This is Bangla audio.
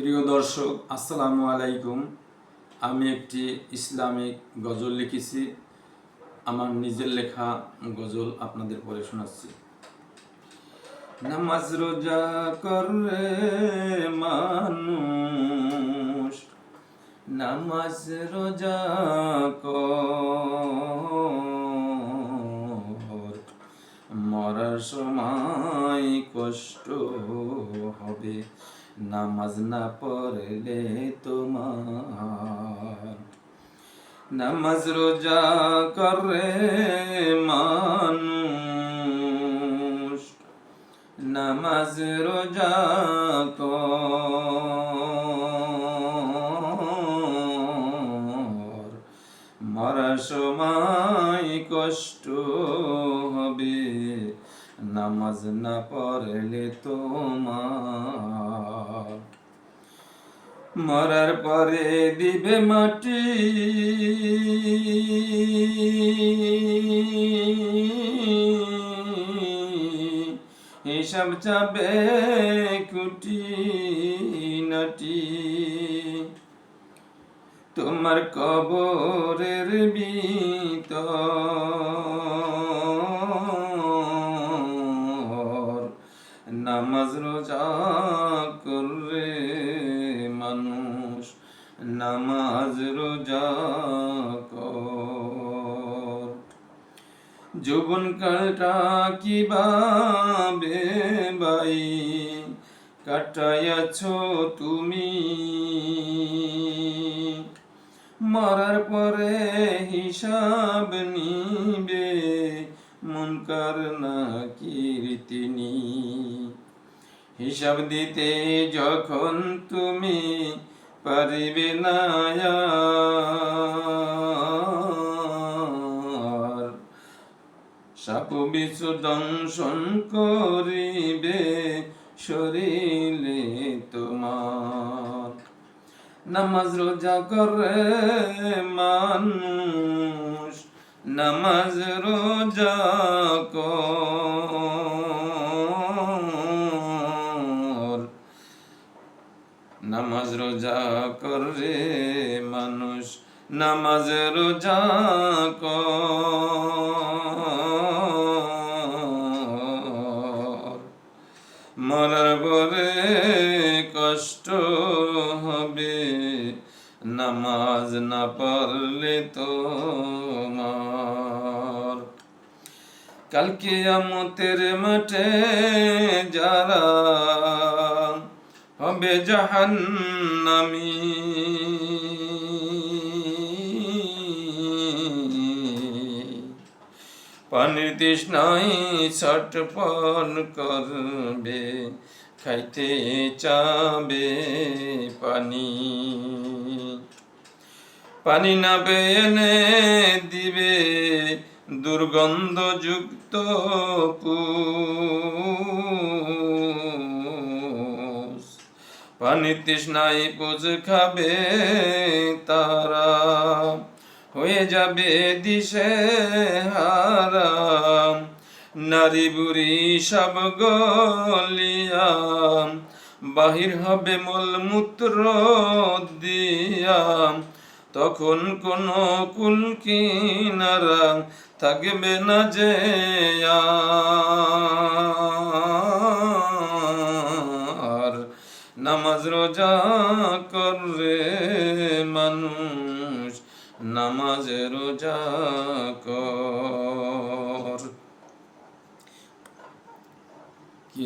প্রিয় দর্শক, আসসালামু আলাইকুম। আমি একটি ইসলামিক গজল লিখেছি। আমার নিজের লেখা গজল আপনাদের পড়ে শোনাচ্ছি। নামাজ রোজা করে মানুষ, নামাজ রোজা কর, মরার সময় কষ্ট হবে নামাজ না পড়লে তোমার। নামাজ রোজা করে মানুষ, নামাজ রোজা কর, মরার সময় কষ্ট হবে নামাজ না পড়লে তোমার। মরার পরে দিবে মাটি, হিসাব চাবে কুটি নাটি। তোমার কবরের ভিতর নামাজ রোজা করে মানুষ, নামাজ রোজা কর। যৌবনকালটা কিভাবে ভাই কাটাইয়াছ তুমি, মরার পরে হিসাব নিবে মুনকার নাকির তিনি। হিসাব দিতে যখন তুমি পারিবে না আর, সাপ বিচ্ছু দংশন করিবে শরীরে তোমার। নামাজ রোজা করে মানুষ, নামাজ রোজা কর, নামাজ রোজা করে মানুষ, নামাজ রোজা কর। মরার পরে কষ্ট হবে নামাজ না পড়লে তোমার। কাল কিয়ামতের মাঠে যারা হবে জাহান্নামী, পানির তৃষ্ণায় ছটফট করবে, খাইতে চাবে পানি। পানি না পেয়ে দিবে দুর্গন্ধযুক্ত পুষ। পানি তৃষ্ণায় পুষ খাবে তারা, হয়ে যাবে দিশে হারা। নারী বুড়ি সব গলিয়া বাহির হবে মলমূত্র দিয়া, তখন কোনো কুল কিনারা থাকবে না যে আর। নামাজ রোজা করে মানুষ, নামাজ রোজা কর। কি